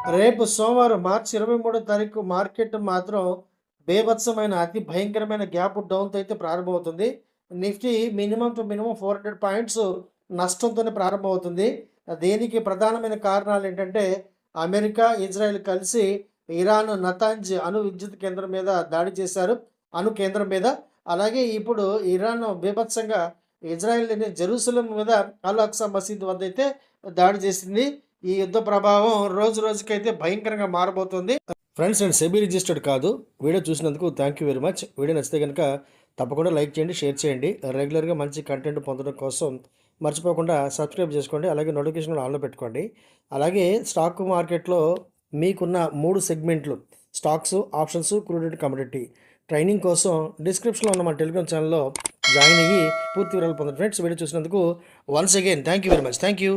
రేపు సోమవారం మార్చి 23 తారీఖు మార్కెట్ మాత్రం బీభత్సమైన అతి భయంకరమైన గ్యాప్ డౌన్‌తో అయితే ప్రారంభమవుతుంది. Nifty minimum to minimum 400 points నష్టంతోనే ప్రారంభమవుతుంది. దీనికి ప్రధానమైన కారణాలేంటంటే అమెరికా, ఇజ్రాయెల్ కలిసి ఇరాన్ నతాంజ్ అణు విద్యుత్ కేంద్రం మీద దాడి చేశారు. అణు కేంద్రం మీద. అలాగే ఇప్పుడు ఇరాన్ బీభత్సంగా ఇజ్రాయెల్‌ని జెరూసలేం మీద అల్ అక్సా మసీద్ వద్దయితే దాడి చేసింది. ఈ యుద్ధ ప్రభావం రోజు రోజుకైతే భయంకరంగా మారబోతుంది. ఫ్రెండ్స్, నేను సెబీ రిజిస్టర్డ్ కాదు. వీడియో చూసినందుకు thank you very much. Video నచ్చితే కనుక తప్పకుండా లైక్ చేయండి, షేర్ చేయండి. రెగ్యులర్గా మంచి కంటెంట్ పొందడం కోసం మర్చిపోకుండా సబ్స్క్రైబ్ చేసుకోండి. అలాగే నోటిఫికేషన్ ఆన్లో పెట్టుకోండి. అలాగే స్టాక్ మార్కెట్లో మీకున్న 3 సెగ్మెంట్లు stocks, options, crude and commodity training కోసం డిస్క్రిప్షన్లో ఉన్న మన టెలిగ్రామ్ ఛానల్లో జాయిన్ అయ్యి పూర్తి వివరాలు పొందండి. ఫ్రెండ్స్, వీడియో చూసినందుకు once again thank you very much. Thank you.